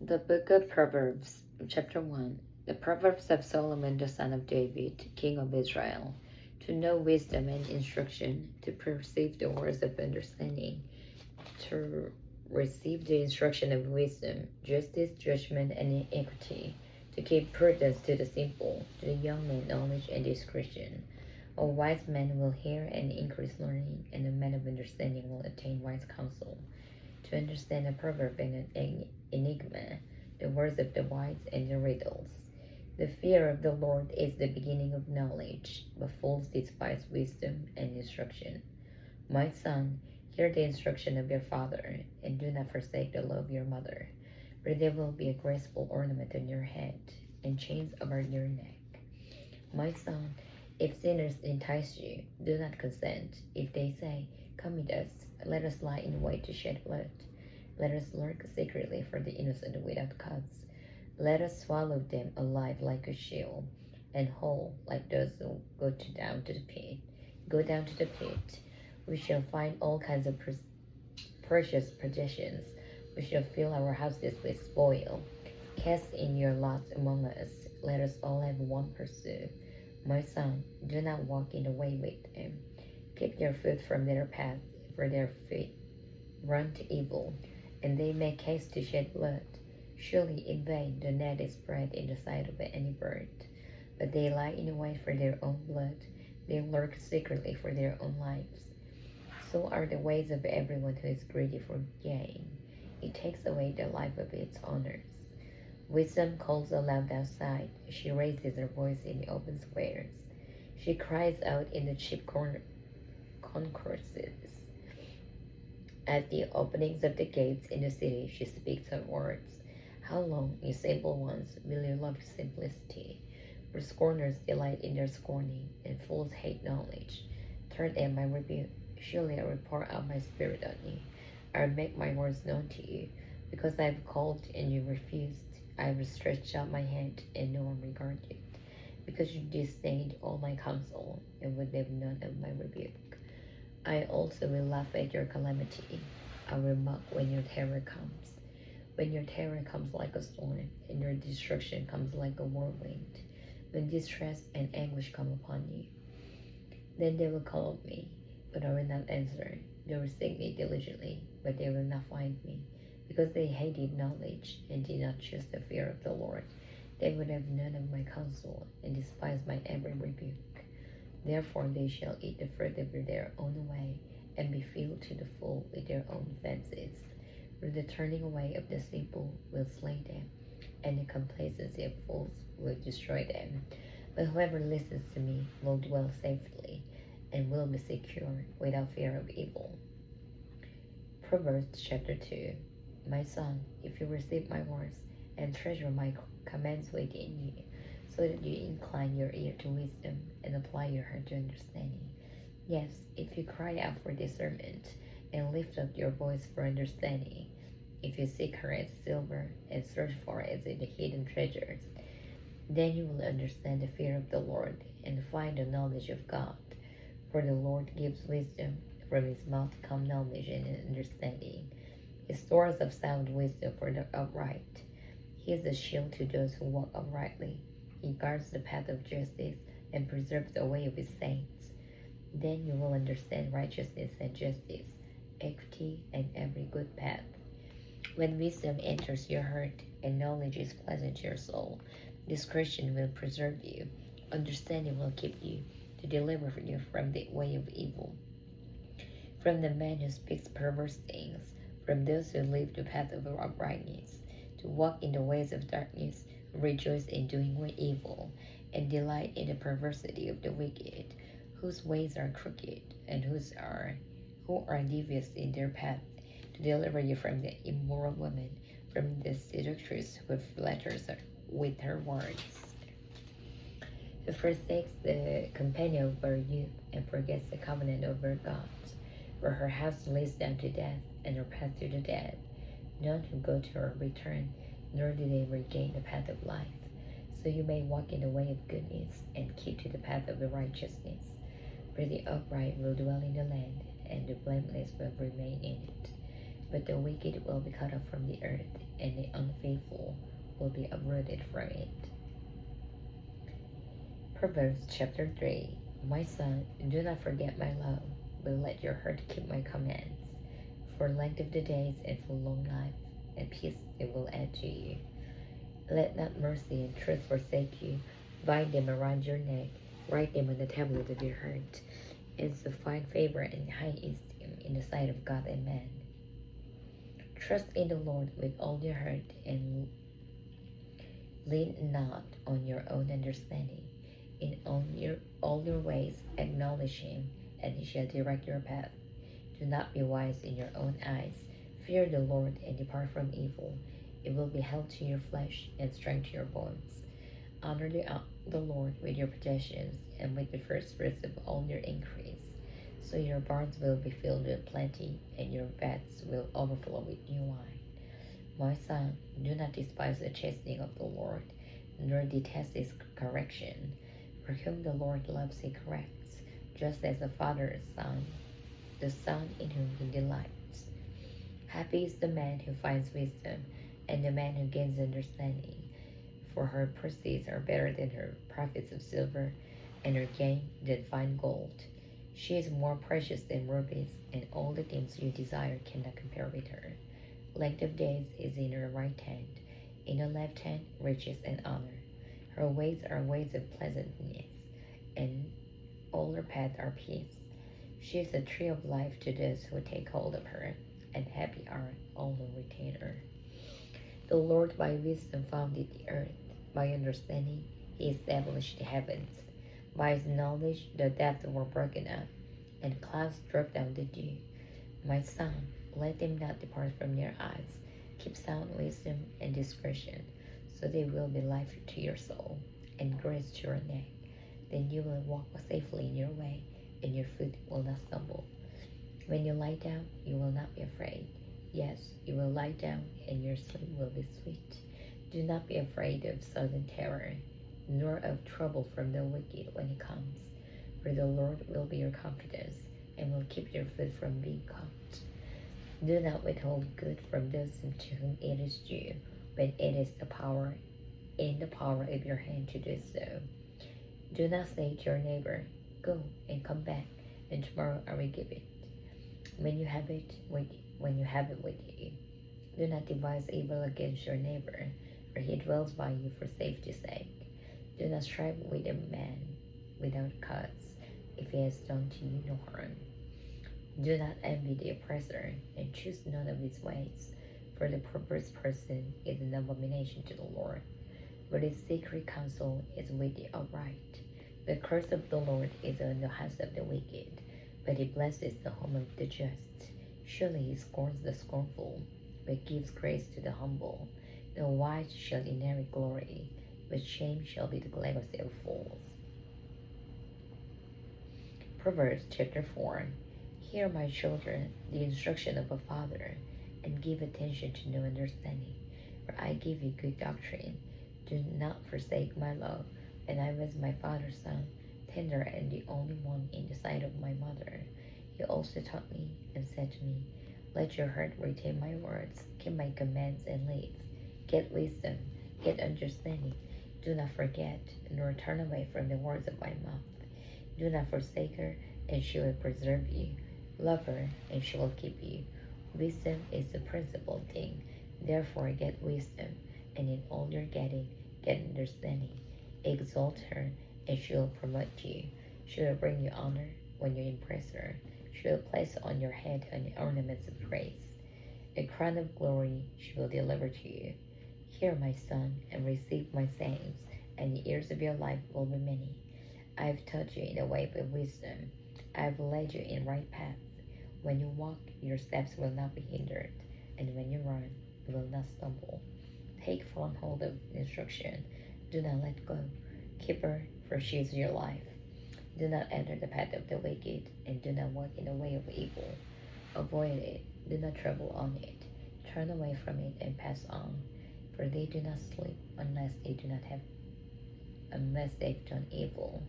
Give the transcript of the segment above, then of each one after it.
The Book of Proverbs, Chapter 1. The Proverbs of Solomon the son of David, king of Israel, to know wisdom and instruction, to perceive the words of understanding, to receive the instruction of wisdom, justice, judgment, and equity, to give prudence to the simple, to the young man knowledge and discretion. A wise man will hear and increase learning, and a man of understanding will attain wise counsel. To understand a proverb and an enigma, the words of the wise and the riddles. The fear of the Lord is the beginning of knowledge, but fools despise wisdom and instruction. My son, hear the instruction of your father, and do not forsake the law of your mother, for there will be a graceful ornament on your head, and chains about your neck. My son, if sinners entice you, do not consent. If they say, come with us, let us lie in wait to shed blood. Let us lurk secretly for the innocent without cause. Let us swallow them alive like a shield, and whole like those who go down to the pit. Go down to the pit. We shall find all kinds of precious possessions. We shall fill our houses with spoil. Cast in your lots among us. Let us all have one pursuit. My son, do not walk in the way with them. Keep your foot from their path, for their feet run to evil, and they make haste to shed blood. Surely in vain the net is spread in the sight of any bird, but they lie in wait for their own blood. They lurk secretly for their own lives. So are the ways of everyone who is greedy for gain. It takes away the life of its owners. Wisdom calls aloud outside. She raises her voice in the open squares. She cries out in the cheap concourses. At the openings of the gates in the city, she speaks her words. How long, you simple ones, will you love simplicity? For scorners delight in their scorning, and fools hate knowledge. Turn at my rebuke. Surely I will pour out my spirit on you. I will make my words known to you. Because I have called and you refused, I will stretch out my hand and no one regarded it. Because you disdained all my counsel and would have none of my rebuke. I also will laugh at your calamity. I will mock when your terror comes. When your terror comes like a storm, and your destruction comes like a whirlwind. When distress and anguish come upon you. Then they will call me, but I will not answer. They will seek me diligently, but they will not find me. Because they hated knowledge, and did not choose the fear of the Lord. They would have none of my counsel, and despised my every rebuke. Therefore they shall eat the fruit of their own way, and be filled to the full with their own fancies. For the turning away of the simple will slay them, and the complacency of fools will destroy them. But whoever listens to me will dwell safely, and will be secure without fear of evil. Proverbs chapter 2. My son, if you receive my words, and treasure my commands within you, so that you incline your ear to wisdom, and apply your heart to understanding. Yes, if you cry out for discernment, and lift up your voice for understanding, if you seek her as silver, and search for her as in the hidden treasures, then you will understand the fear of the Lord, and find the knowledge of God. For the Lord gives wisdom, from his mouth come knowledge and understanding. He stores up sound wisdom for the upright. He is a shield to those who walk uprightly. He guards the path of justice and preserves the way of his saints. Then you will understand righteousness and justice, equity, and every good path. When wisdom enters your heart and knowledge is pleasant to your soul, discretion will preserve you. Understanding will keep you, to deliver you from the way of evil, from the man who speaks perverse things, from those who live the path of uprightness, to walk in the ways of darkness, rejoice in doing evil, and delight in the perversity of the wicked, whose ways are crooked, and who are devious in their path, to deliver you from the immoral woman, from the seductress who flatters her with her words, who forsakes the companion of her youth, and forgets the covenant of her God. For her house leads down to death, and her path to the dead. None who go to her return, nor do they regain the path of life. So you may walk in the way of goodness, and keep to the path of the righteousness. For the upright will dwell in the land, and the blameless will remain in it. but the wicked will be cut off from the earth, and the unfaithful will be uprooted from it. Proverbs chapter 3. My son, do not forget my law, but let your heart keep my commands. For length of the days and for long life, and peace it will add to you. Let not mercy and truth forsake you. Bind them around your neck, write them on the tablet of your heart, and so find favor and high esteem in the sight of God and man. Trust in the Lord with all your heart, and lean not on your own understanding. In all your ways acknowledge him, and he shall direct your path. Do not be wise in your own eyes. Fear the Lord and depart from evil. It will be health to your flesh and strength to your bones. Honor the Lord with your possessions and with the first fruits of all your increase. So your barns will be filled with plenty, and your vats will overflow with new wine. My son, do not despise the chastening of the Lord, nor detest his correction. For whom the Lord loves he corrects, just as a father son, the son in whom he delights. Happy is the man who finds wisdom, and the man who gains understanding. For her proceeds are better than her profits of silver, and her gain than fine gold. She is more precious than rubies, and all the things you desire cannot compare with her. Length of days is in her right hand, in her left hand riches and honor. Her ways are ways of pleasantness, and all her paths are peace. She is a tree of life to those who take hold of her, and happy are all who retain her. The Lord by wisdom founded the earth. By understanding he established the heavens. By his knowledge the depths were broken up, and clouds dropped down the dew. My son, let them not depart from your eyes. Keep sound wisdom and discretion, so they will be life to your soul, and grace to your neck. Then you will walk safely in your way, and your foot will not stumble. When you lie down, you will not be afraid. Yes, you will lie down, and your sleep will be sweet. Do not be afraid of sudden terror, nor of trouble from the wicked when it comes. For the Lord will be your confidence, and will keep your foot from being caught. Do not withhold good from those to whom it is due, when it is in the power of your hand to do so. Do not say to your neighbor, go and come back, and tomorrow I will give it. When you have it with you. Do not devise evil against your neighbor, for he dwells by you for safety's sake. Do not strive with a man without cause, if he has done to you no harm. Do not envy the oppressor, and choose none of his ways, for the perverse person is an abomination to the Lord, but his secret counsel is with the upright. The curse of the Lord is on the house of the wicked, but he blesses the home of the just. Surely he scorns the scornful, but gives grace to the humble. The wise shall inherit glory, but shame shall be the legacy of fools. Proverbs chapter 4. Hear, my children, the instruction of a father, and give attention to no understanding, for I give you good doctrine. Do not forsake my law, and I was my father's son, tender and the only one in the sight of my mother. He also taught me and said to me, let your heart retain my words, keep my commands and live. Get wisdom, get understanding. Do not forget, nor turn away from the words of my mouth. Do not forsake her, and she will preserve you. Love her, and she will keep you. Wisdom is the principal thing. Therefore get wisdom, and in all your getting, get understanding. Exalt her, and she will promote you. She will bring you honor when you impress her. She will place on your head an ornaments of praise. A crown of glory she will deliver to you. Hear, my son, and receive my sayings, and the years of your life will be many. I have taught you in the way of wisdom. I have led you in right paths. When you walk, your steps will not be hindered, and when you run, you will not stumble. Take firm hold of instruction. Do not let go. Keep her, for she is your life. Do not enter the path of the wicked, and do not walk in the way of evil. Avoid it. Do not travel on it. Turn away from it and pass on. For they do not sleep unless they've done evil,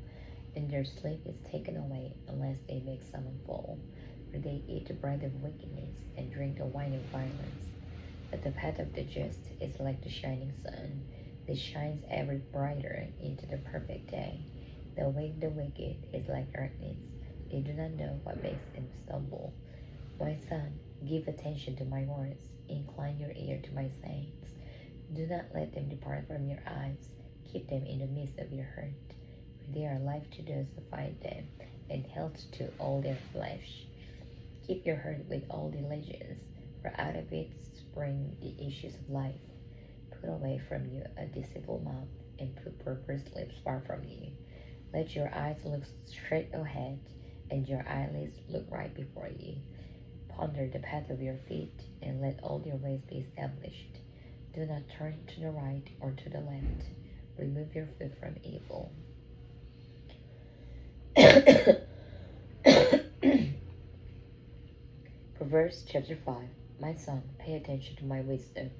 and their sleep is taken away unless they make someone fall. for they eat the bread of wickedness and drink the wine of violence. But the path of the just is like the shining sun, that shines ever brighter into the perfect day. The way of the wicked is like darkness. They do not know what makes them stumble. My son, give attention to my words. Incline your ear to my sayings. Do not let them depart from your eyes. Keep them in the midst of your heart. For they are life to those who find them, and health to all their flesh. Keep your heart with all diligence, for out of it spring the issues of life. Put away from you a deceitful mouth, and put perverse lips far from you. Let your eyes look straight ahead, and your eyelids look right before you. Ponder the path of your feet, and let all your ways be established. Do not turn to the right or to the left. Remove your foot from evil. Proverbs chapter 5. My son, pay attention to my wisdom.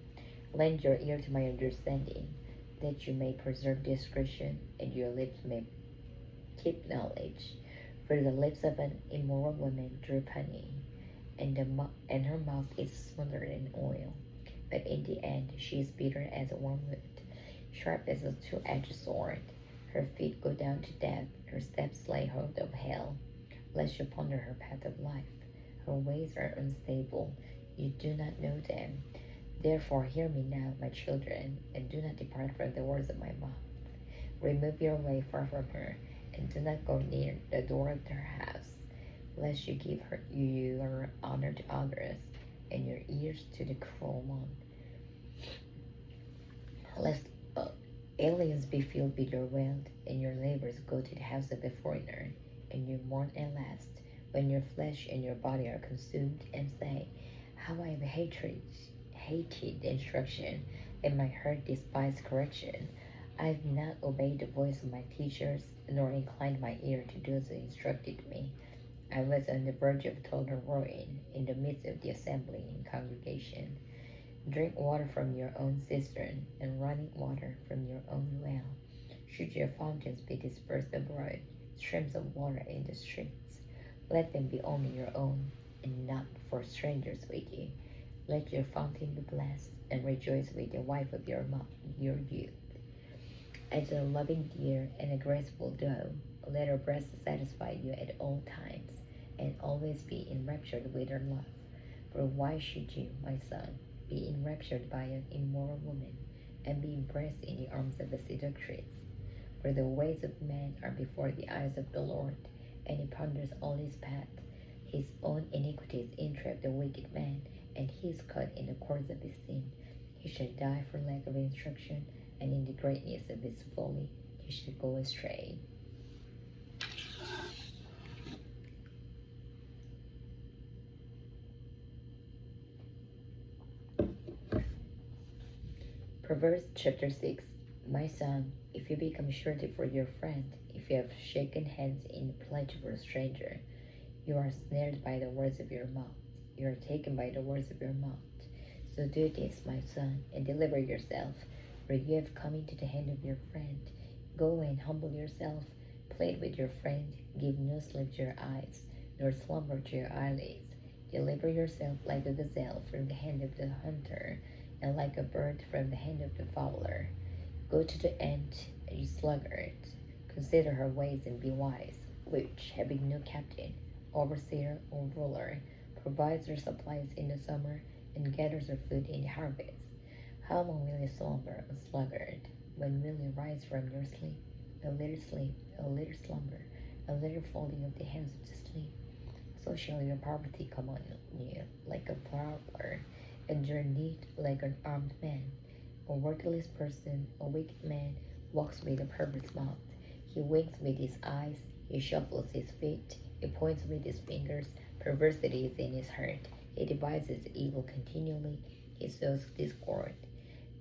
Lend your ear to my understanding, that you may preserve discretion, and your lips may keep knowledge. For the lips of an immoral woman drip honey, and her mouth is smoother than oil. But in the end she is bitter as a wormwood, sharp as a two-edged sword. Her feet go down to death, her steps lay hold of hell. Lest you ponder her path of life. Her ways are unstable, you do not know them. Therefore hear me now, my children, and do not depart from the words of my mouth. Remove your way far from her, and do not go near the door of her house, lest you give her your honor to others, and your ears to the cruel one. Lest aliens be filled with your wealth, and your labors go to the house of a foreigner, and you mourn at last, when your flesh and your body are consumed, and say, how I have hated instruction, and my heart despised correction. I have not obeyed the voice of my teachers, nor inclined my ear to those who instructed me. I was on the verge of total ruin, in the midst of the assembly and congregation. Drink water from your own cistern, and running water from your own well. Should your fountains be dispersed abroad, streams of water in the streets, let them be only your own, and not for strangers with you. Let your fountain be blessed, and rejoice with the wife of your youth. As a loving deer and a graceful doe, let her breast satisfy you at all times, and always be enraptured with her love. For why should you, my son, be enraptured by an immoral woman, and be embraced in the arms of a seductress? For the ways of man are before the eyes of the Lord, and he ponders all his path. His own iniquities entrap the wicked man, and he is caught in the cords of his sin. He shall die for lack of instruction, and in the greatness of his folly he shall go astray. Proverbs chapter 6. My son, if you become surety for your friend, if you have shaken hands in pledge for a stranger, you are snared by the words of your mouth. You are taken by the words of your mouth. So do this, my son, and deliver yourself, for you have come into the hand of your friend. Go and humble yourself, plead with your friend, give no sleep to your eyes, nor slumber to your eyelids. Deliver yourself like a gazelle from the hand of the hunter, and like a bird from the hand of the fowler. Go to the ant, you sluggard. Consider her ways and be wise, which, having no captain, overseer, or ruler, provides her supplies in the summer, and gathers her food in the harvest. How long will you slumber, a sluggard? When will you rise from your sleep? A little sleep, a little slumber, a little folding of the hands of the sleep. So shall your poverty come on you like a prowler, and your need like an armed man. A worthless person, a wicked man, walks with a perverse mouth. He winks with his eyes, he shuffles his feet, he points with his fingers. Perversity is in his heart. He devises evil continually, he sows discord.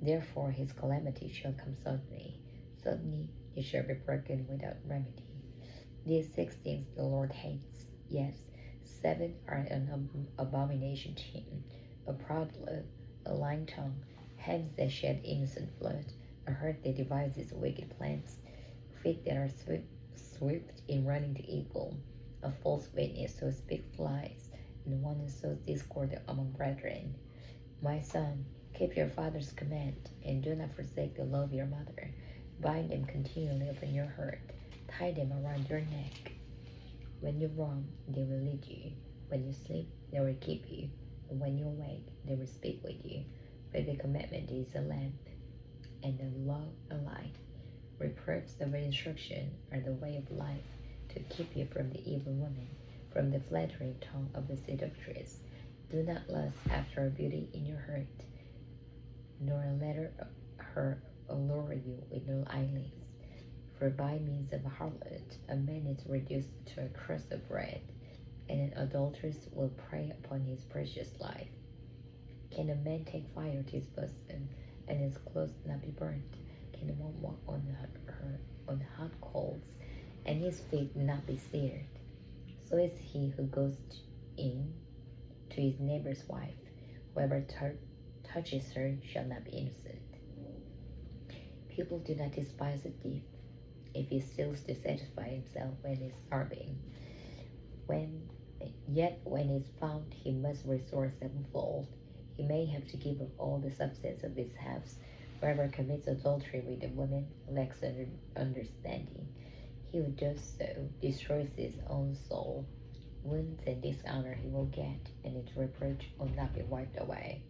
Therefore his calamity shall come suddenly. Suddenly he shall be broken without remedy. These 6 things the Lord hates. Yes, 7 are an abomination to him: a proud look, a lying tongue, hands that shed innocent blood, a heart that devises wicked plans, feet that are swift in running to evil, a false witness who speaks lies, and one who sows discord among brethren. My son, keep your father's command, and do not forsake the law of your mother. Bind them continually upon your heart, tie them around your neck. When you run, they will lead you. When you sleep, they will keep you. And when you awake, they will speak with you. For the commandment is a lamp, and the law a light. Reproofs of instruction are the way of life, to keep you from the evil woman, from the flattering tongue of the seductress. Do not lust after her beauty in your heart, nor let her allure you with no eyelids. For by means of a harlot, a man is reduced to a crust of bread, and an adulteress will prey upon his precious life. Can a man take fire to his bosom, and his clothes not be burnt? Can one walk on hot coals, and his feet not be seared? So is he who goes in to his neighbor's wife. Whoever touches her shall not be innocent. People do not despise a thief if he steals to satisfy himself when he is starving. Yet when he is found, he must restore sevenfold. He may have to give up all the substance of his house. Whoever commits adultery with a woman lacks understanding. He who does so destroys his own soul. Wounds and dishonor he will get, and his reproach will not be wiped away.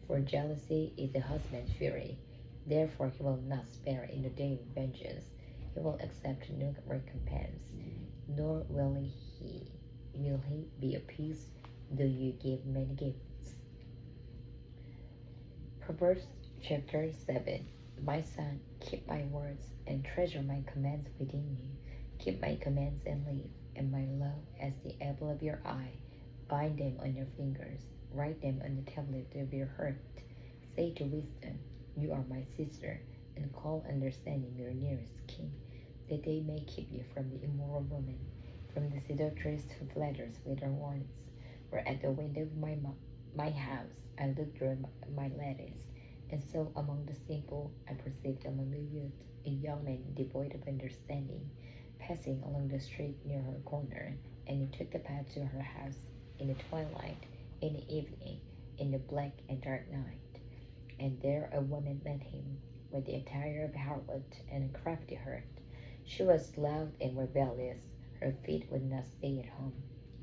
For jealousy is the husband's fury. Therefore he will not spare in the day of vengeance. He will accept no recompense, nor will he be appeased, though you give many gifts. Proverbs chapter 7. My son, keep my words and treasure my commands within you. Keep my commands and live, and my law as the apple of your eye. Bind them on your fingers, write them on the tablet of your heart. Say to wisdom, you are my sister, and call understanding your nearest kin, that they may keep you from the immoral woman, from the seductress who flatters with her words. For at the window of my house I looked through my lattice, and saw among the simple I perceived among the youth a young man devoid of understanding, passing along the street near her corner, and he took the path to her house in the twilight, in the evening, in the black and dark night. And there a woman met him, with the attire of a harlot and a crafty heart. She was loud and rebellious. Her feet would not stay at home.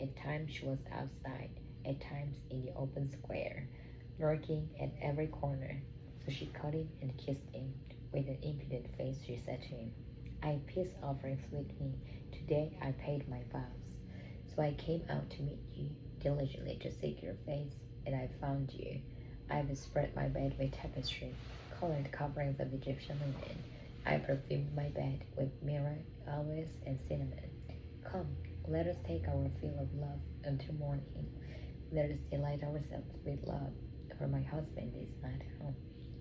At times she was outside, at times in the open square, lurking at every corner. So she caught him and kissed him. With an impudent face she said to him, I have peace offerings with me. Today I paid my vows. So I came out to meet you, diligently to seek your face, and I found you. I have spread my bed with tapestry, colored coverings of Egyptian linen. I perfumed my bed with myrrh, aloes, and cinnamon. Come, let us take our fill of love until morning. Let us delight ourselves with love, for my husband is not home.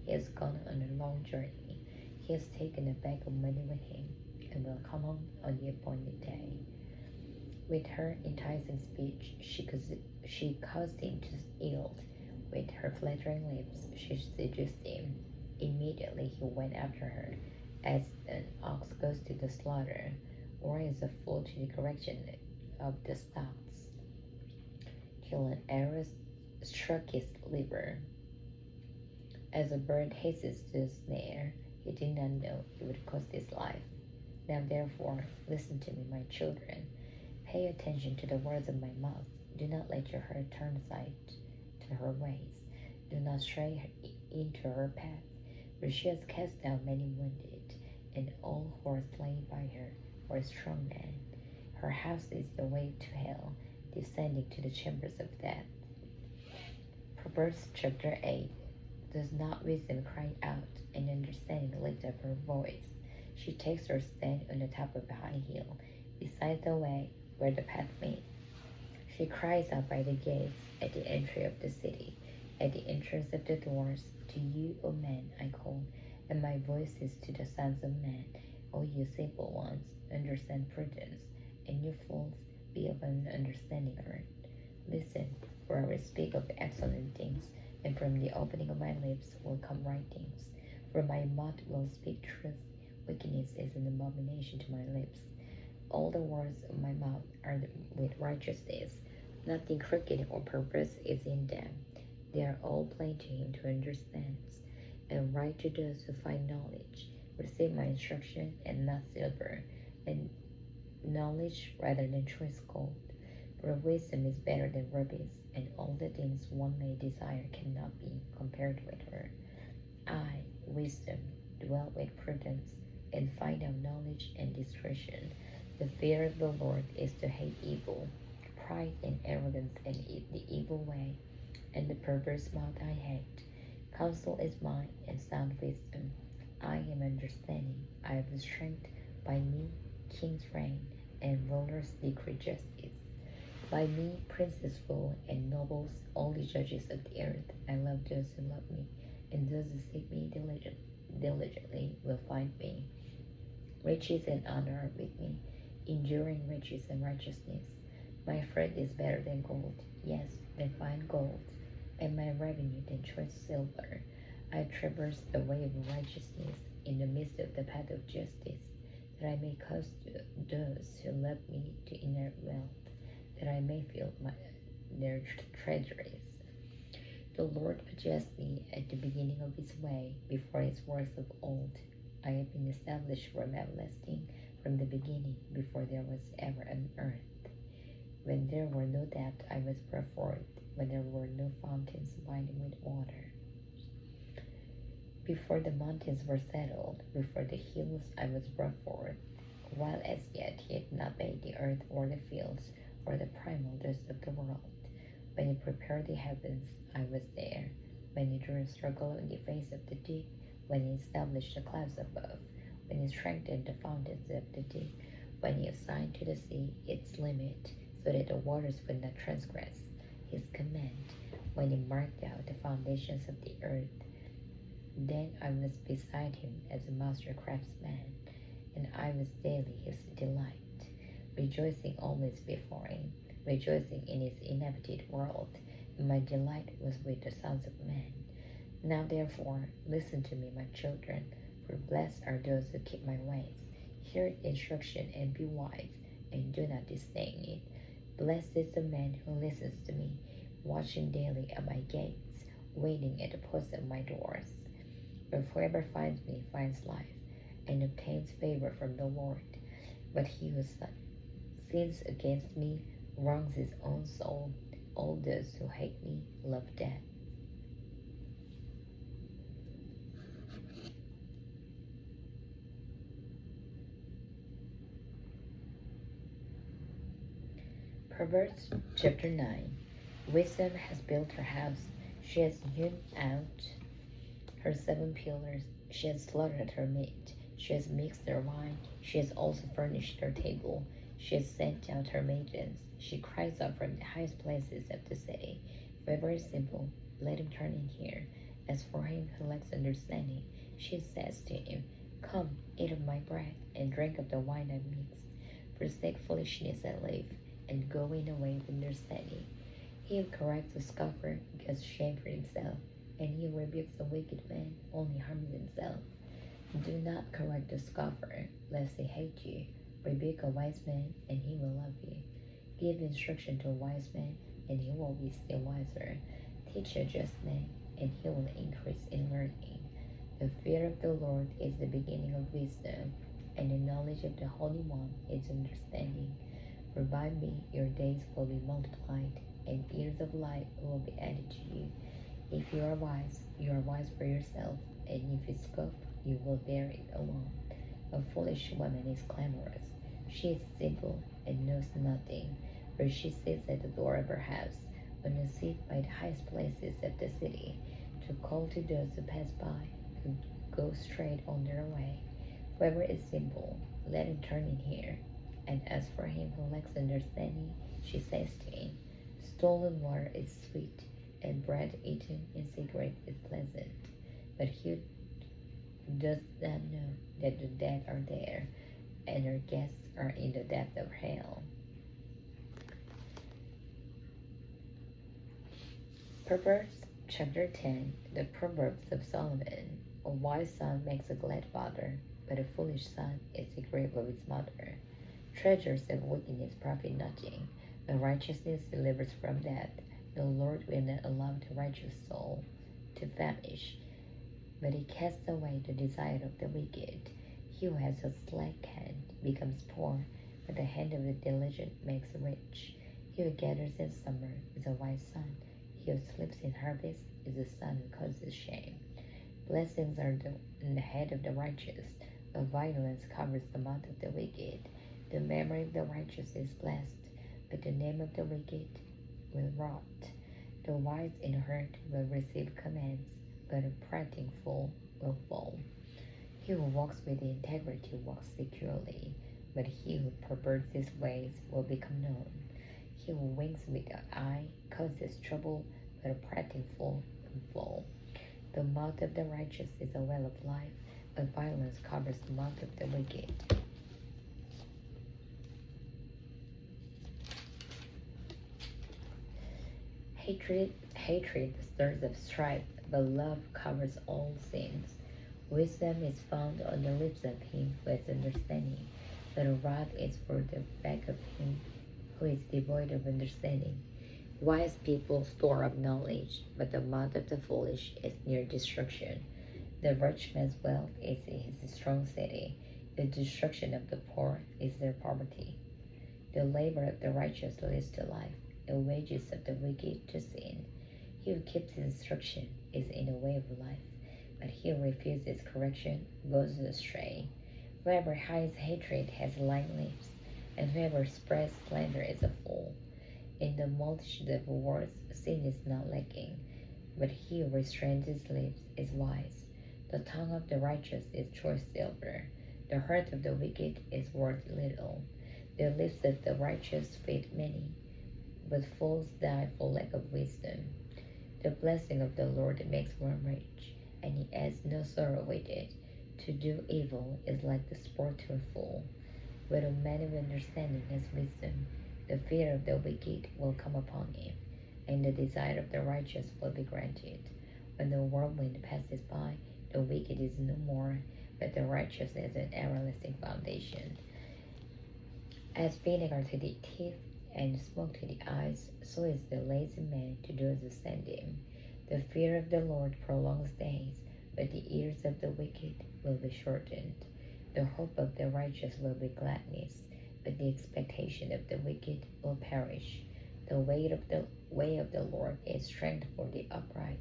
He has gone on a long journey. He has taken a bag of money with him, and will come home on the appointed day. With her enticing speech, she caused him to yield. With her flattering lips, she seduced him. Immediately he went after her, as an ox goes to the slaughter, or as a fool to the correction of the stocks, till an arrow struck his liver. As a bird hastens to the snare, he did not know it would cost his life. Now therefore, listen to me, my children. Pay attention to the words of my mouth. Do not let your heart turn aside to her ways. Do not stray into her path, for she has cast down many wounded, and all who are slain by her are strong men. Her house is the way to hell, descending to the chambers of death. Proverbs chapter 8. Does not wisdom cry out, and understanding lift up her voice? She takes her stand on the top of a high hill, beside the way where the path meets. She cries out by the gates, at the entry of the city, at the entrance of the doors. To you, O men, I call, and my voice is to the sons of men. O you simple ones, understand prudence, and you fools, be of an understanding heart. Listen, for I will speak of excellent things, and from the opening of my lips will come right things. For my mouth will speak truth. Wickedness is an abomination to my lips. All the words of my mouth are with righteousness. Nothing crooked or perverse is in them. They are all plain to him to understand, and right to those who find knowledge. Receive my instruction, and not silver, and knowledge rather than choice gold. For wisdom is better than rubies, and all the things one may desire cannot be compared with her. I, wisdom, dwell with prudence, and find out knowledge and discretion. The fear of the Lord is to hate evil, pride and arrogance and the evil way, and the perverse mouth I hate. Counsel is mine, and sound wisdom. I am understanding. I have strength. By me kings reign, and rulers decree justice. By me princes rule, and nobles, all the judges of the earth. I love those who love me, and those who seek me diligently will find me. Riches and honor are with me, enduring riches and righteousness. My friend is better than gold, yes, than fine gold, and my revenue than choice silver. I traverse the way of righteousness in the midst of the path of justice, that I may cause those who love me to inherit wealth, that I may fill their treasuries. The Lord adjusts me at the beginning of his way, before his works of old. I have been established from everlasting, from the beginning, before there was ever an earth. When there were no depths, I was brought forth, when there were no fountains abiding with water. Before the mountains were settled, before the hills I was brought forth, while as yet he had not made the earth or the fields, or the primal dust of the world. When he prepared the heavens, I was there. When he drew a circle on the face of the deep, when he established the clouds above, when he strengthened the fountains of the deep, when he assigned to the sea its limit, so that the waters would not transgress his command, when he marked out the foundations of the earth. Then I was beside him as a master craftsman, and I was daily his delight, rejoicing always before him, rejoicing in his inhabited world, and my delight was with the sons of men. Now therefore, listen to me, my children, for blessed are those who keep my ways. Hear instruction and be wise, and do not disdain it. Blessed is the man who listens to me, watching daily at my gates, waiting at the posts of my doors. For whoever finds me finds life, and obtains favor from the Lord. But he who sins against me wrongs his own soul. All those who hate me love death. Proverbs chapter 9. Wisdom has built her house. She has hewn out her 7 pillars. She has slaughtered her meat. She has mixed her wine. She has also furnished her table. She has sent out her maidens. She cries out from the highest places of the city. Whoever is simple, let him turn in here. As for him who lacks understanding, she says to him, Come, eat of my bread, and drink of the wine I mixed. Forsake foolishness and live, and going away with understanding. He who corrects a scoffer gets shame for himself, and he who rebukes a wicked man only harms himself. Do not correct a scoffer, lest he hate you. Rebuke a wise man, and he will love you. Give instruction to a wise man, and he will be still wiser. Teach a just man, and he will increase in learning. The fear of the Lord is the beginning of wisdom, and the knowledge of the Holy One is understanding. For by me your days will be multiplied, and years of life will be added to you. If you are wise for yourself, and if you scoff, you will bear it alone. A foolish woman is clamorous. She is simple and knows nothing, for she sits at the door of her house, on a seat by the highest places of the city, to call to those who pass by, who go straight on their way. Whoever is simple, let him turn in here. And as for him who lacks understanding, she says to him, Stolen water is sweet, and bread eaten in secret is pleasant. But he does not know that the dead are there, and her guests are in the depth of hell. Proverbs chapter 10. The Proverbs of Solomon. A wise son makes a glad father, but a foolish son is the grave of his mother. Treasures of wickedness profit nothing, But righteousness delivers from death. The Lord will not allow the righteous soul to famish, but he casts away the desire of the wicked. He who has a slack hand becomes poor, but the hand of the diligent makes rich. He who gathers in summer is a wise son. He who sleeps in harvest is a son who causes shame. Blessings are in the head of the righteous, but violence covers the mouth of the wicked. The memory of the righteous is blessed, but the name of the wicked will rot. The wise in heart will receive commands, but a prating fool will fall. He who walks with integrity walks securely, but he who perverts his ways will become known. He who winks with the eye causes trouble, but a prating fool will fall. The mouth of the righteous is a well of life, but violence covers the mouth of the wicked. Hatred stirs up strife, but love covers all sins. Wisdom is found on the lips of him who has understanding, but a rod is for the back of him who is devoid of understanding. Wise people store up knowledge, but the mouth of the foolish is near destruction. The rich man's wealth is his strong city. The destruction of the poor is their poverty. The labor of the righteous leads to life, the wages of the wicked to sin. He who keeps his instruction is in the way of life, but he who refuses correction goes astray. Whoever hides hatred has lying lips, and whoever spreads slander is a fool. In the multitude of words, sin is not lacking, but he who restrains his lips is wise. The tongue of the righteous is choice silver. The heart of the wicked is worth little. The lips of the righteous feed many, but fools die for lack of wisdom. The blessing of the Lord makes one rich, and he adds no sorrow with it. To do evil is like the sport to a fool, but a man of understanding has wisdom. The fear of the wicked will come upon him, and the desire of the righteous will be granted. When the whirlwind passes by, the wicked is no more, but the righteous is an everlasting foundation. As vinegar to the teeth and smoke to the eyes, so is the lazy man to those who send him. The fear of the Lord prolongs days, but the years of the wicked will be shortened. The hope of the righteous will be gladness, but the expectation of the wicked will perish. The way of the Lord is strength for the upright,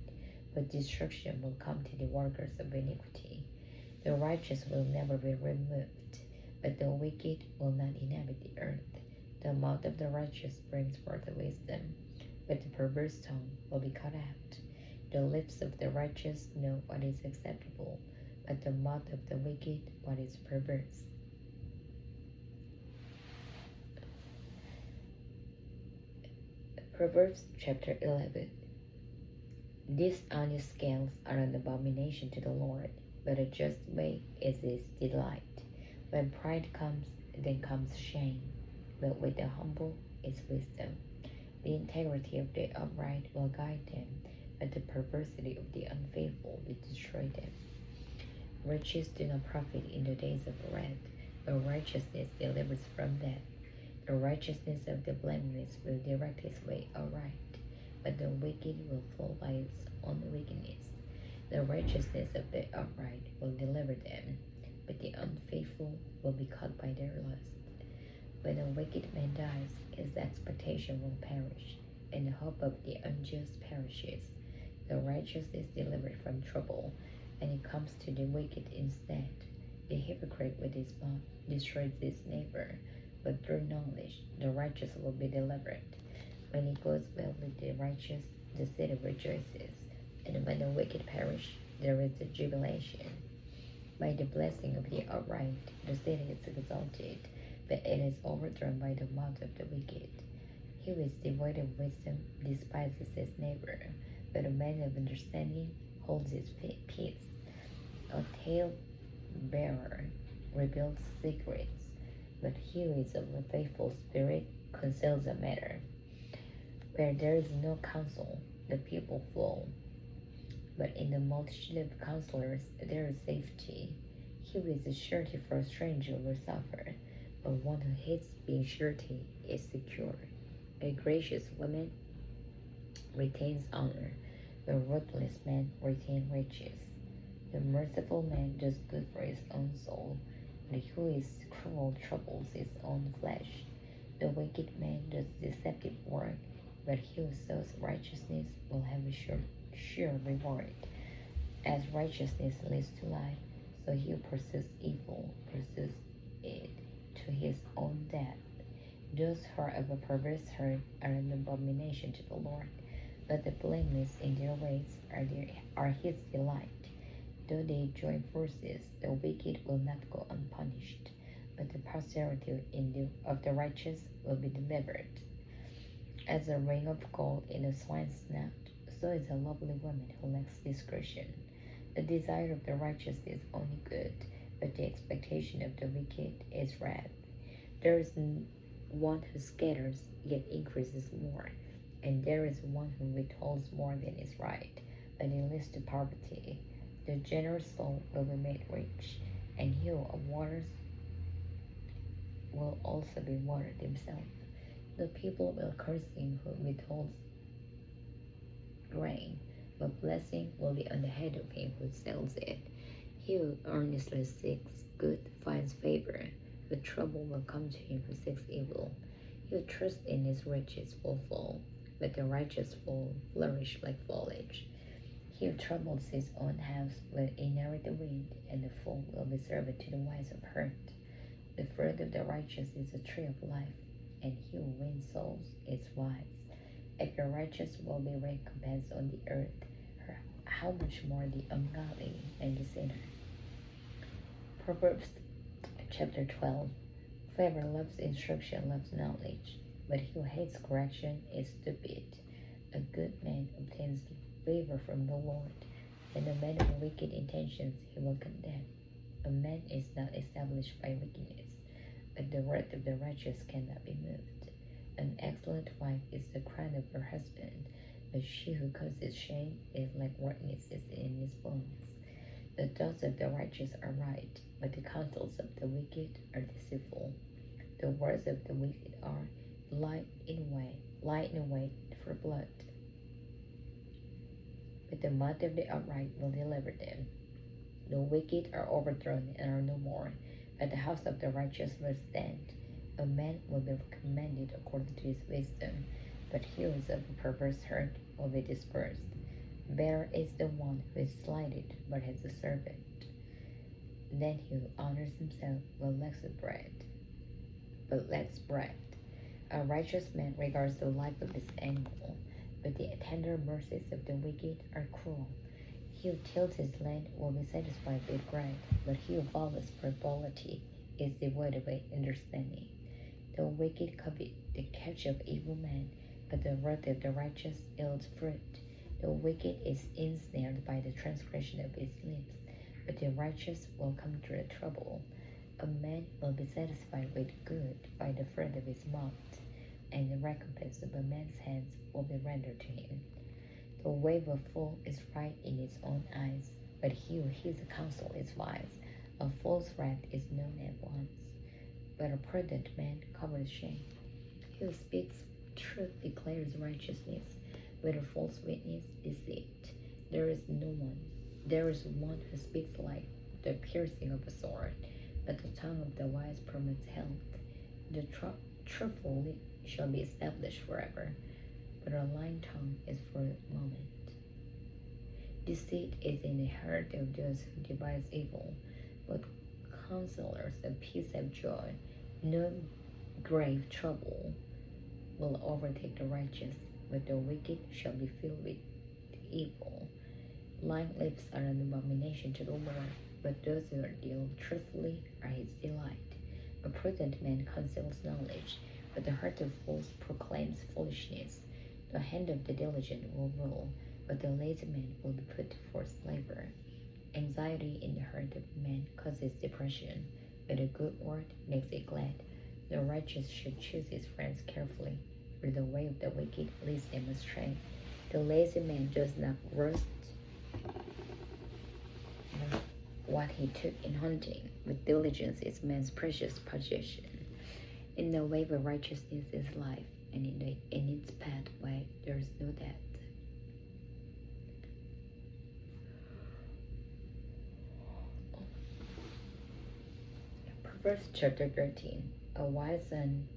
but destruction will come to the workers of iniquity. The righteous will never be removed, but the wicked will not inhabit the earth. The mouth of the righteous brings forth wisdom, but the perverse tongue will be cut out. The lips of the righteous know what is acceptable, but the mouth of the wicked what is perverse. Proverbs chapter 11. Dishonest scales are an abomination to the Lord, but a just way is his delight. When pride comes, then comes shame, but with the humble is wisdom. The integrity of the upright will guide them, but the perversity of the unfaithful will destroy them. Riches do not profit in the days of wrath, but righteousness delivers from death. The righteousness of the blameless will direct his way aright, but the wicked will fall by his own wickedness. The righteousness of the upright will deliver them, but the unfaithful will be caught by their lust. When a wicked man dies, his expectation will perish, and the hope of the unjust perishes. The righteous is delivered from trouble, and it comes to the wicked instead. The hypocrite with his mouth destroys his neighbor, but through knowledge the righteous will be delivered. When it goes well with the righteous, the city rejoices, and when the wicked perish, there is a jubilation. By the blessing of the upright, the city is exalted, but it is overthrown by the mouth of the wicked. He who is devoid of wisdom despises his neighbor, but a man of understanding holds his peace. A tale-bearer reveals secrets, but he who is of a faithful spirit conceals a matter. Where there is no counsel, the people fall, but in the multitude of counselors there is safety. He who is a surety for a stranger will suffer, but one who hates being surety is secure. A gracious woman retains honor, the ruthless man retains riches. The merciful man does good for his own soul, but he who is cruel troubles his own flesh. The wicked man does deceptive work, but he who sows righteousness will have a sure reward. As righteousness leads to life, so he who pursues evil pursues it to his own death. Those who are of a perverse heart are an abomination to the Lord, but the blameless in their ways are his delight. Though they join forces, the wicked will not go unpunished, but the posterity of the righteous will be delivered. As a ring of gold in a swine's snout, so is a lovely woman who lacks discretion. The desire of the righteous is only good, but the expectation of the wicked is wrath. There is one who scatters, yet increases more, and there is one who withholds more than is right, but it leads to poverty. The generous soul will be made rich, and he who waters will also be watered himself. The people will curse him who withholds grain, but blessing will be on the head of him who sells it. He who earnestly seeks good finds favor, but trouble will come to him who seeks evil. He who trusts in his riches will fall, but the righteous will flourish like foliage. He who troubles his own house will inherit the wind, and the fool will be servant to the wise of heart. The fruit of the righteous is a tree of life, and he who wins souls is wise. If the righteous will be recompensed on the earth, how much more the ungodly and the sinner? Proverbs chapter 12. Whoever loves instruction loves knowledge, but he who hates correction is stupid. A good man obtains favor from the Lord, and a man of wicked intentions he will condemn. A man is not established by wickedness, but the word of the righteous cannot be moved. An excellent wife is the crown of her husband, but she who causes shame is like rottenness in his bones. The thoughts of the righteous are right, but the counsels of the wicked are deceitful. The words of the wicked are light in wait for blood, but the mouth of the upright will deliver them. The wicked are overthrown and are no more, but the house of the righteous will stand. A man will be commended according to his wisdom, but he who is of a perverse heart will be dispersed. Better is the one who is slighted but has a servant than he who honors himself but lacks bread. A righteous man regards the life of his animal, but the tender mercies of the wicked are cruel. He who tills his land will be satisfied with bread, but he who follows frivolity is devoid of understanding. The wicked covet the catch of evil men, but the wrath of the righteous yields fruit. The wicked is ensnared by the transgression of his lips, but the righteous will come through trouble. A man will be satisfied with good by the fruit of his mouth, and the recompense of a man's hands will be rendered to him. The way of a fool is right in his own eyes, but he who heeds counsel is wise. A fool's wrath is known at once, but a prudent man covers shame. He who speaks truth declares righteousness, but a false witness deceit. There is one who speaks like the piercing of a sword, but the tongue of the wise promotes health. The truthful lip shall be established forever, but a lying tongue is for a moment. Deceit is in the heart of those who devise evil, but counselors of peace have joy. No grave trouble will overtake the righteous, but the wicked shall be filled with evil. Lying lips are an abomination to the Lord, but those who deal truthfully are his delight. A prudent man conceals knowledge, but the heart of fools proclaims foolishness. The hand of the diligent will rule, but the lazy man will be put to forced labor. Anxiety in the heart of man causes depression, but a good word makes it glad. The righteous should choose his friends carefully, for the way of the wicked leads them astray. The lazy man does not roast what he took in hunting, but diligence is man's precious possession. In the way of righteousness is life, and in its pathway there is no death. Proverbs chapter 13. A wise son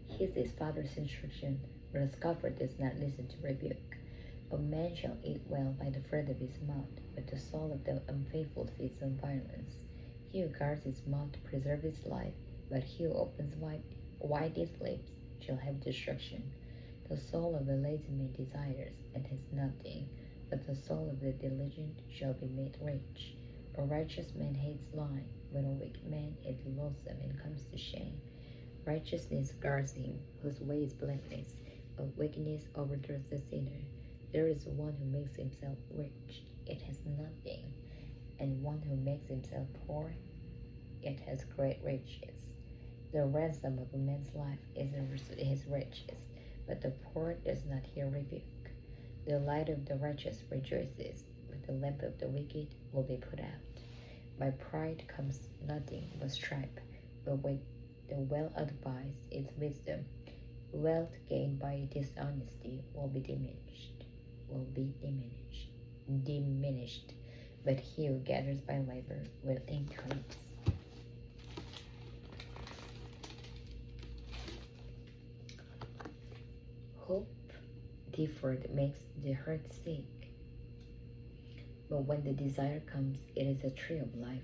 heeds his father's instruction, but a scoffer does not listen to rebuke. A man shall eat well by the fruit of his mouth, but the soul of the unfaithful feeds on violence. He who guards his mouth preserves his life, but he who opens wide his lips shall have destruction. The soul of a lazy man desires and has nothing, but the soul of the diligent shall be made rich. A righteous man hates lying, but a wicked man is loathsome and comes to shame. Righteousness guards him whose way is blameless, but wickedness overthrows the sinner. There is one who makes himself rich, it has nothing, and one who makes himself poor, it has great riches. The ransom of a man's life is his riches, but the poor does not hear rebuke. The light of the righteous rejoices, but the lamp of the wicked will be put out. By pride comes nothing but strife, but with the well-advised is wisdom. Wealth gained by dishonesty will be diminished, but he who gathers by labor will increase. Hope deferred makes the heart sick, but when the desire comes, it is a tree of life.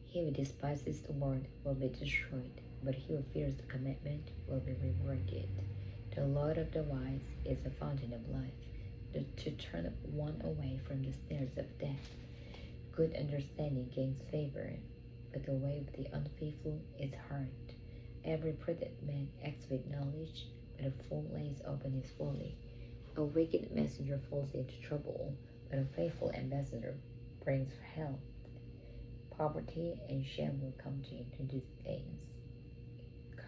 He who despises the word will be destroyed, but he who fears the commandment will be rewarded. The Lord of the wise is a fountain of life, to turn one away from the snares of death. Good understanding gains favor, but the way of the unfaithful is hard. Every prudent man acts with knowledge, but a fool lays open his folly. A wicked messenger falls into trouble, but a faithful ambassador brings health. Poverty and shame will come to introduce things.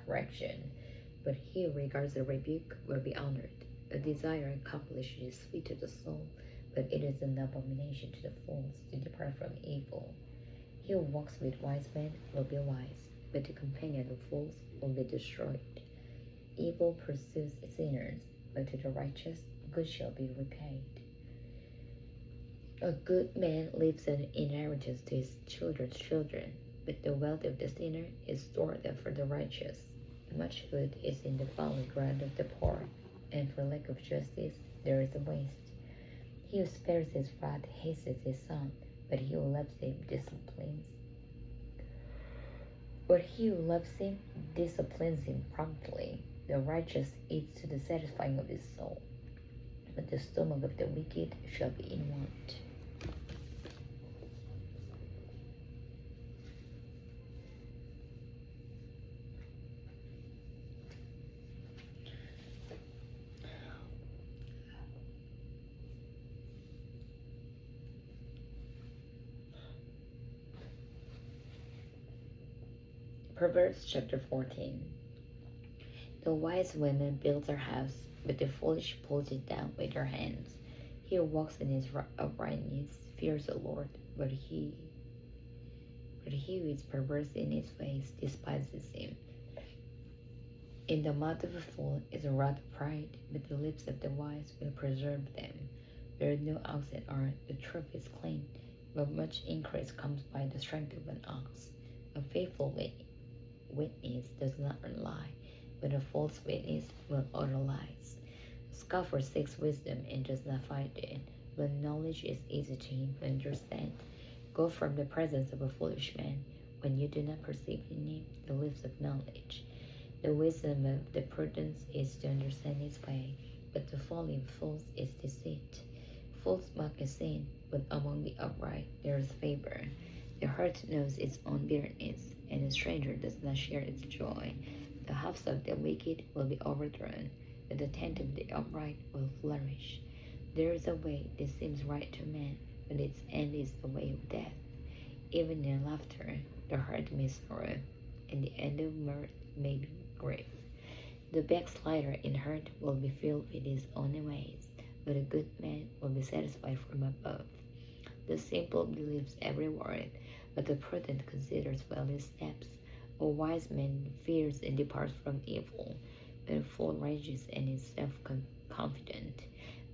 Correction, but he who regards a rebuke will be honored. A desire accomplished is sweet to the soul, but it is an abomination to the fools to depart from evil. He who walks with wise men will be wise, but the companion of fools will be destroyed. Evil pursues sinners, but to the righteous good shall be repaid. A good man leaves an inheritance to his children's children, but the wealth of the sinner is stored up for the righteous. Much food is in the fallow ground of the poor, and for lack of justice there is a waste. He who spares his rod hastens his son, but he who loves him disciplines him promptly. The righteous eats to the satisfying of his soul, but the stomach of the wicked shall be in want. Proverbs chapter 14. The wise woman builds her house, but the foolish pulls it down with her hands. He who walks in his uprightness fears the Lord, but he who is perverse in his ways despises him. In the mouth of a fool is a rod of pride, but the lips of the wise will preserve them. Where no oxen are, the truth is clean, but much increase comes by the strength of an ox. A faithful witness does not lie, but a false witness will utter lies. A scoffer seeks wisdom and does not find it, but knowledge is easy to him to understand. Go from the presence of a foolish man when you do not perceive in him the lips of knowledge. The wisdom of the prudent is to understand his way, but the folly of fools is deceit. Fools mock a sin, but among the upright there is favor. The heart knows its own bitterness, and a stranger does not share its joy. The house of the wicked will be overthrown, but the tent of the upright will flourish. There is a way that seems right to man, but its end is the way of death. Even in laughter, the heart may sorrow, and the end of mirth may be grief. The backslider in hurt will be filled with his own ways, but a good man will be satisfied from above. The simple believes every word, but the prudent considers well his steps. A wise man fears and departs from evil, but a fool rages and is self-confident.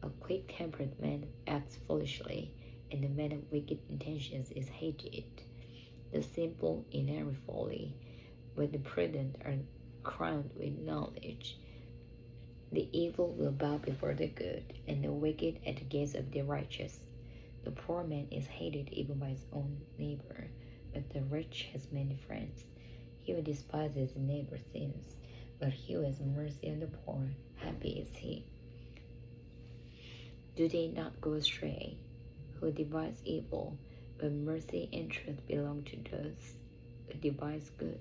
A quick-tempered man acts foolishly, and the man of wicked intentions is hated. The simple inherit folly, but the prudent are crowned with knowledge. The evil will bow before the good, and the wicked at the gates of the righteous. The poor man is hated even by his own neighbor, but the rich has many friends. He who despises his neighbor sins, but he who has mercy on the poor, happy is he. Do they not go astray who devise evil, but mercy and truth belong to those who devise good.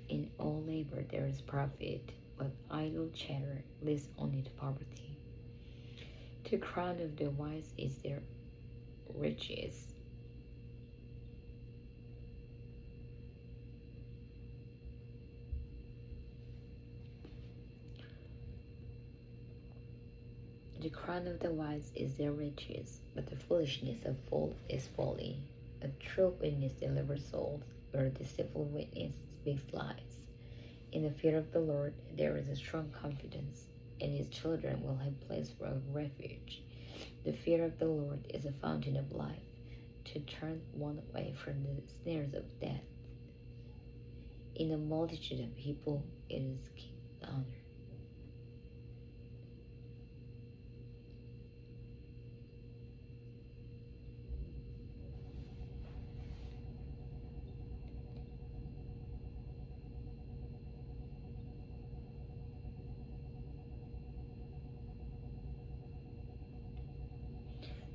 In all labor there is profit, but idle chatter leads only to poverty. The crown of the wise is their riches. The crown of the wise is their riches, but the foolishness of fools is folly. A true witness delivers souls, but a deceitful witness speaks lies. In the fear of the Lord there is a strong confidence, and his children will have place for refuge. The fear of the Lord is a fountain of life, to turn one away from the snares of death. In a multitude of people it is king's honor.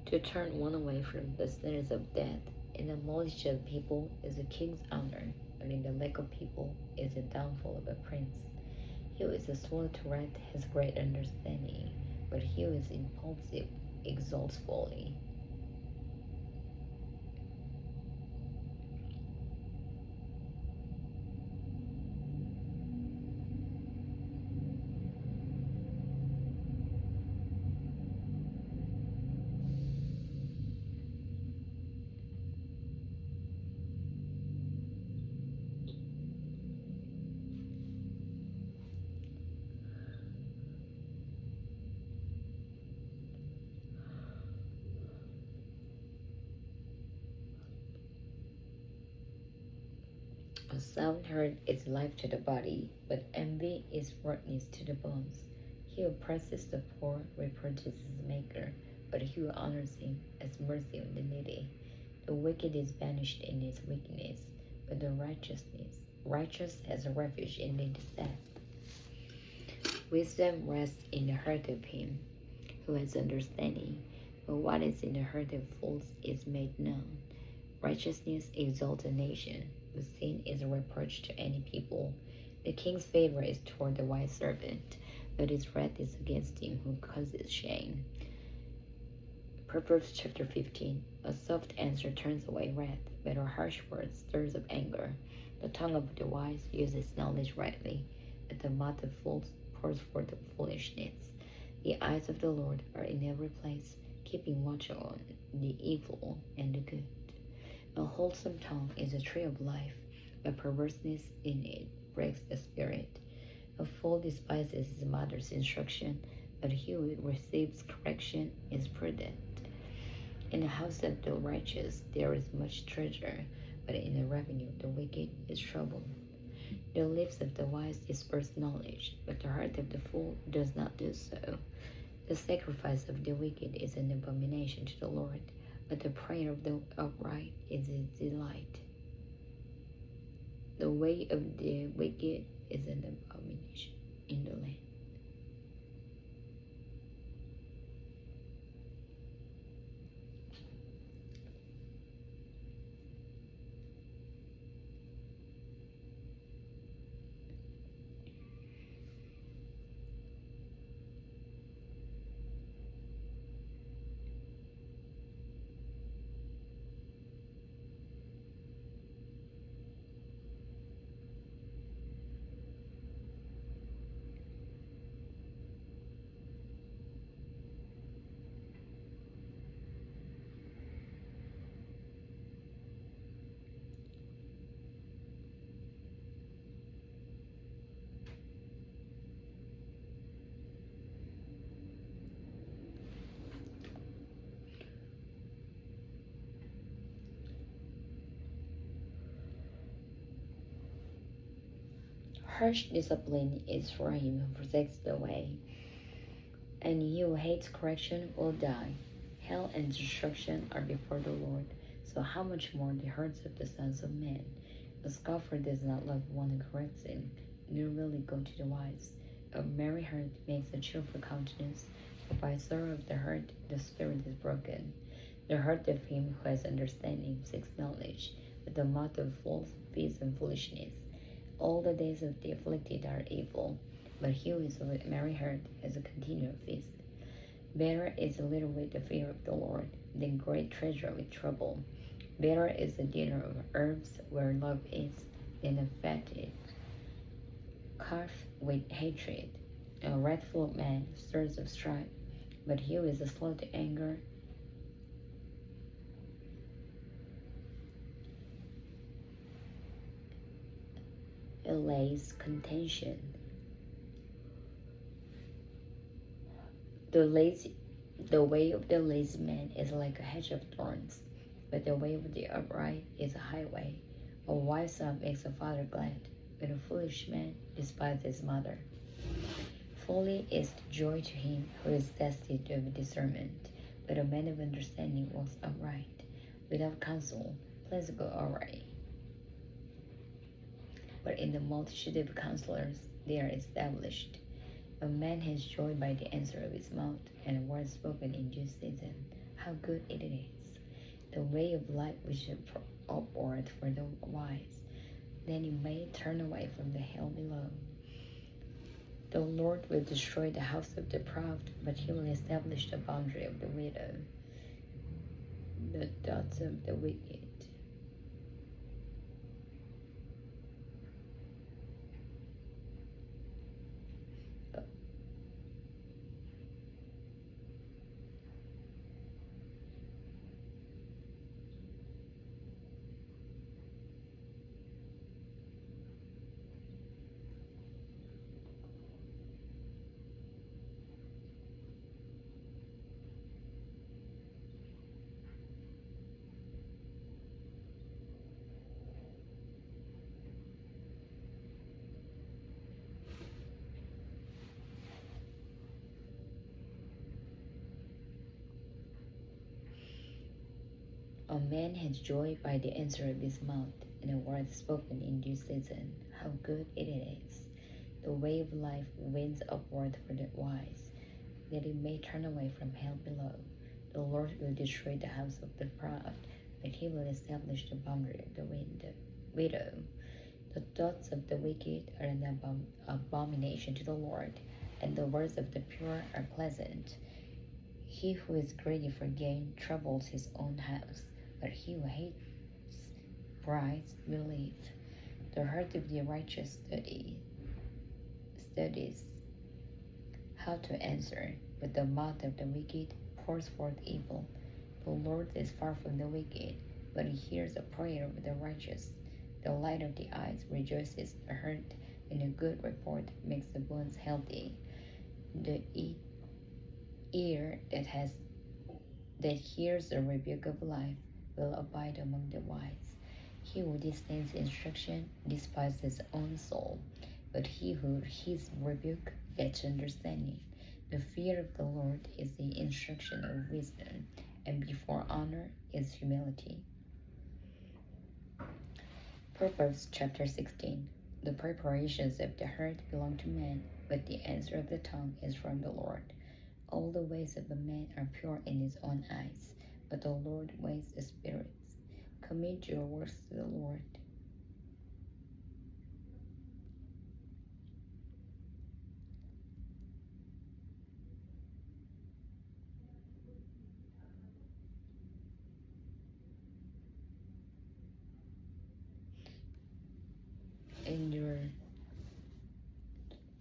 To turn one away from the snares of death. In the multitude of people is a king's honor, but in the lack of people is the downfall of a prince. He who is slow to wrath has great understanding, but he who is impulsive exalts folly. A sound heart is life to the body, but envy is rottenness to the bones. He who oppresses the poor reproaches his maker, but he who honors him has mercy on the needy. The wicked is banished in his wickedness, but the righteous has a refuge in his death. Wisdom rests in the heart of him who has understanding, but what is in the heart of fools is made known. Righteousness exalts a nation, but sin is a reproach to any people. The king's favor is toward the wise servant, but his wrath is against him who causes shame. Proverbs chapter 15. A soft answer turns away wrath, but a harsh word stirs up anger. The tongue of the wise uses knowledge rightly, but the mouth of fools pours forth foolishness. The eyes of the Lord are in every place, keeping watch on the evil and the good. A wholesome tongue is a tree of life, but perverseness in it breaks the spirit. A fool despises his mother's instruction, but he who receives correction is prudent. In the house of the righteous there is much treasure, but in the revenue of the wicked is trouble. The lips of the wise disperse knowledge, but the heart of the fool does not do so. The sacrifice of the wicked is an abomination to the Lord, but the prayer of the upright is his delight. The way of the wicked is an abomination in the land. Harsh discipline is for him who forsakes the way, and he who hates correction will die. Hell and destruction are before the Lord, so how much more the hearts of the sons of men? A scoffer does not love one who corrects him, nor will he go to the wise. A merry heart makes a cheerful countenance, but by sorrow of the heart the spirit is broken. The heart of him who has understanding seeks knowledge, but the mouth of fools feeds on foolishness. All the days of the afflicted are evil, but he who is of a merry heart has a continual feast. Better is a little with the fear of the Lord than great treasure with trouble. Better is a dinner of herbs where love is than a fatted calf with hatred. A wrathful man stirs up strife, but he who is slow to anger allays contention. The way of the lazy man is like a hedge of thorns, but the way of the upright is a highway. A wise son makes a father glad, but a foolish man despises his mother. Folly is joy to him who is destitute of discernment, but a man of understanding walks upright. Without counsel, plans go awry, but in the multitude of counselors they are established. A man has joy by the answer of his mouth, and a word spoken in due season. How good it is! The way of life which is upward for the wise, then he may turn away from the hell below. The Lord will destroy the house of the proud, but he will establish the boundary of the widow. The thoughts of the wicked. A man has joy by the answer of his mouth, and a word spoken in due season. How good it is! The way of life winds upward for the wise, that he may turn away from hell below. The Lord will destroy the house of the proud, but he will establish the boundary of the widow. The thoughts of the wicked are an abomination to the Lord, and the words of the pure are pleasant. He who is greedy for gain troubles his own house, but he who hates bribes will live. The heart of the righteous studies how to answer, but the mouth of the wicked pours forth evil. The Lord is far from the wicked, but he hears the prayer of the righteous. The light of the eyes rejoices the heart, and a good report makes the bones healthy. The ear that hears the rebuke of life will abide among the wise. He who disdains instruction despises his own soul, but he who heeds rebuke gets understanding. The fear of the Lord is the instruction of wisdom, and before honor is humility. Proverbs chapter 16. The preparations of the heart belong to man, but the answer of the tongue is from the Lord. All the ways of a man are pure in his own eyes, but the Lord weighs the spirits. Commit your works to the Lord. And your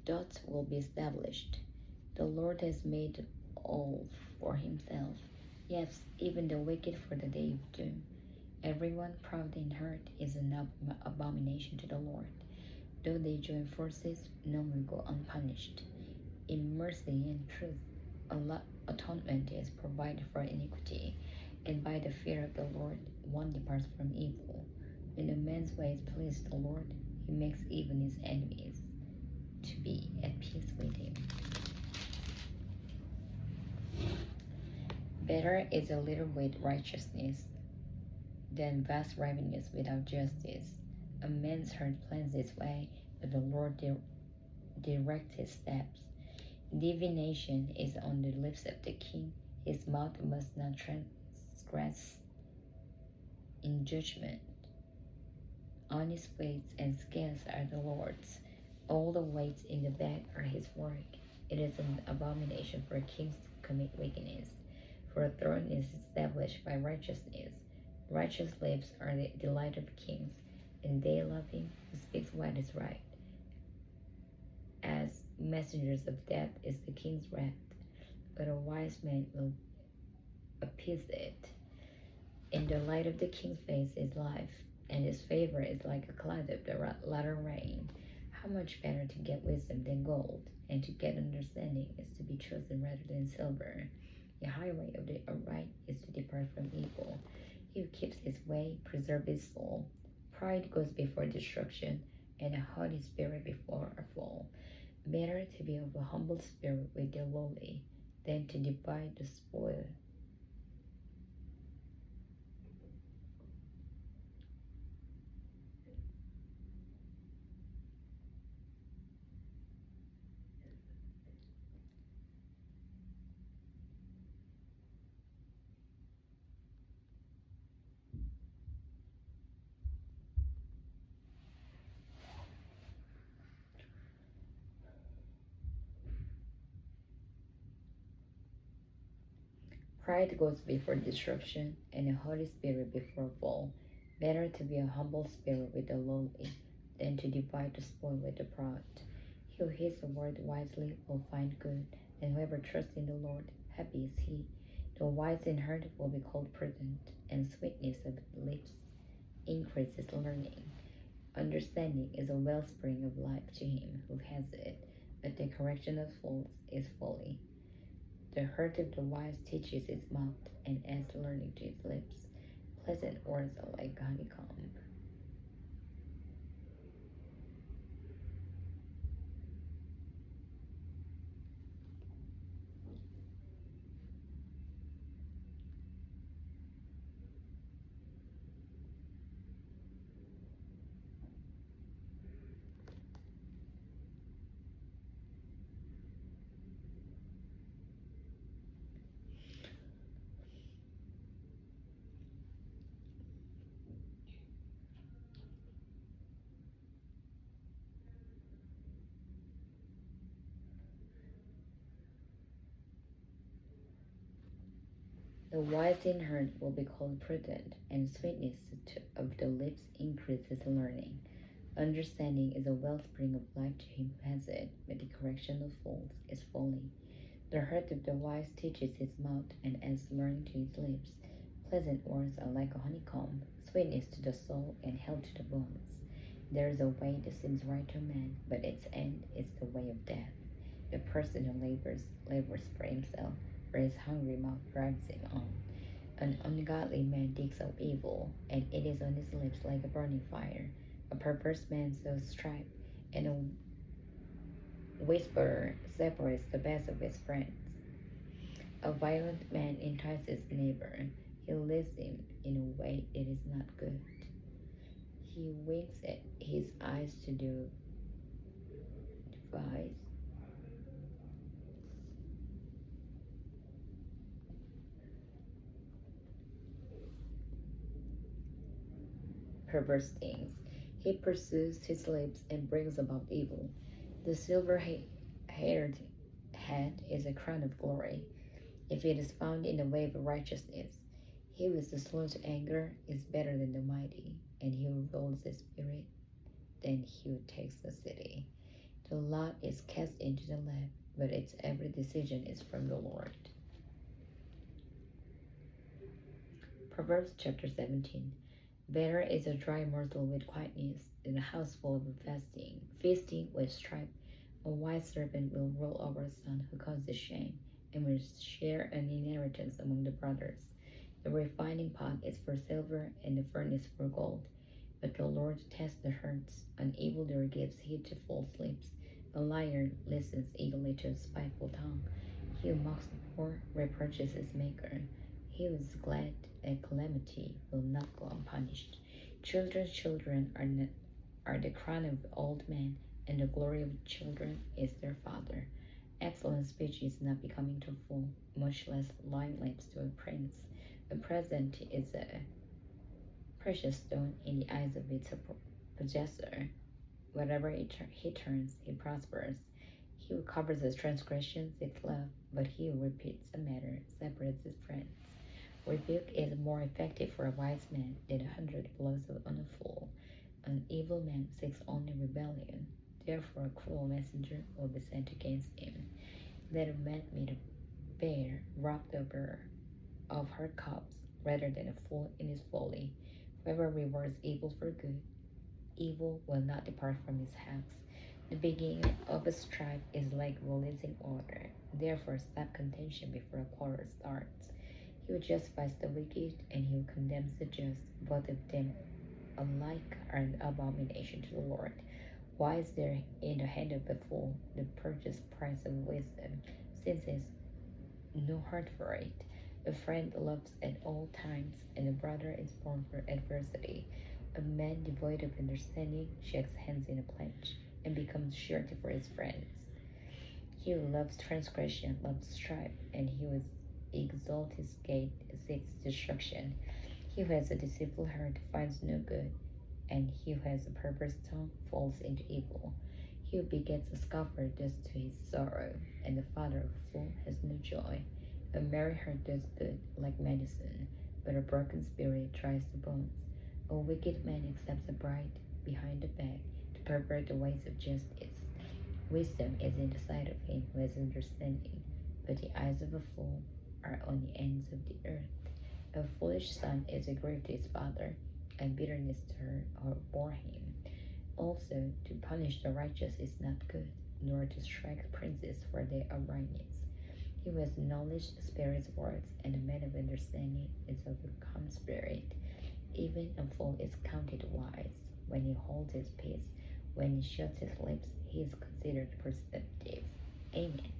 thoughts will be established. The Lord has made all for himself, yes, even the wicked for the day of doom. Everyone proud in heart is an abomination to the Lord. Though they join forces, none will go unpunished. In mercy and truth, atonement is provided for iniquity, and by the fear of the Lord, one departs from evil. When a man's ways please the Lord, He makes even his enemies to be at peace with him. Better is a little with righteousness than vast revenues without justice. A man's heart plans his way, but the Lord directs his steps. Divination is on the lips of the king. His mouth must not transgress in judgment. Honest weights and scales are the Lord's. All the weights in the bag are his work. It is an abomination for kings to commit wickedness, for a throne is established by righteousness. Righteous lips are the delight of kings, and they love him who speaks what is right. As messengers of death is the king's wrath, but a wise man will appease it. In the light of the king's face is life, and his favor is like a cloud of the latter rain. How much better to get wisdom than gold, and to get understanding is to be chosen rather than silver. The highway of the upright is to depart from evil. He who keeps his way preserves his soul. Pride goes before destruction, and a haughty spirit before a fall. Better to be of a humble spirit with the lowly than to divide the spoil. Pride goes before destruction, and a haughty spirit before a fall. Better to be a humble spirit with the lowly than to divide the spoil with the proud. He who heeds the word wisely will find good, and whoever trusts in the Lord, happy is he. The wise in heart will be called prudent, and sweetness of lips increases learning. Understanding is a wellspring of life to him who has it, but the correction of fools is folly. The heart of the wise teaches his mouth, and adds learning to his lips. Pleasant words are like honeycomb. The wise in heart will be called prudent, and sweetness of the lips increases learning. Understanding is a wellspring of life to him who has it, but the correction of fools is folly. The heart of the wise teaches his mouth, and adds learning to his lips. Pleasant words are like a honeycomb, sweetness to the soul and health to the bones. There is a way that seems right to a man, but its end is the way of death. The person who labors for himself, for his hungry mouth drives him on. An ungodly man digs up evil, and it is on his lips like a burning fire. A perverse man sows strife, and a whisperer separates the best of his friends. A violent man entices his neighbor. He leads him in a way that is not good. He winks at his eyes to devise. Perverse things. He pursues his lips and brings about evil. The silver-haired head is a crown of glory, if it is found in the way of righteousness. He who is slow to anger is better than the mighty, and he who rules his spirit than he who takes the city. The lot is cast into the lap, but its every decision is from the Lord. Proverbs chapter 17. Better is a dry morsel with quietness than a house full of feasting with strife. A wise servant will rule over a son who causes shame, and will share an inheritance among the brothers. The refining pot is for silver, and the furnace for gold, But the Lord tests the hearts. An evildoer gives heed to false lips. A liar listens eagerly to a spiteful tongue. He who mocks the poor reproaches his maker. He who is glad at calamity will not go unpunished. Children's children are the crown of old men, and the glory of children is their father. Excellent speech is not becoming to a fool, much less lying lips to a prince. A present is a precious stone in the eyes of its possessor. Wherever he turns, he prospers. He who covers his transgressions seeks love, but he who repeats a matter separates his friends. Rebuke is more effective for a wise man than 100 blows on a fool. An evil man seeks only rebellion. Therefore, a cruel messenger will be sent against him. Let a man meet a bear robbed of her cubs, rather than a fool in his folly. Whoever rewards evil for good, evil will not depart from his house. The beginning of a strife is like releasing water. Therefore, stop contention before a quarrel starts. He who justifies the wicked and he who condemns the just, both of them alike are an abomination to the Lord. Why is there in the hand of a fool the purchase price of wisdom, since he has no heart for it? A friend loves at all times, and a brother is born for adversity. A man devoid of understanding shakes hands in a pledge, and becomes surety for his friends. He who loves transgression loves strife, and he who exalts his gate seeks destruction. He who has a deceitful heart finds no good, and he who has a perverse tongue falls into evil. He who begets a scoffer does to his sorrow, and the father of a fool has no joy. A merry heart does good like medicine, but a broken spirit tries the bones. A wicked man accepts a bribe behind the back to pervert the ways of justice. Wisdom is in the sight of him who has understanding, but the eyes of a fool are on the ends of the earth. A foolish son is a grief to his father, and bitterness to her who bore him. Also, to punish the righteous is not good, nor to strike princes for their uprightness. He who has knowledge spares words, and a man of understanding is of a calm spirit. Even a fool is counted wise when he holds his peace. When he shuts his lips, he is considered perceptive. Amen.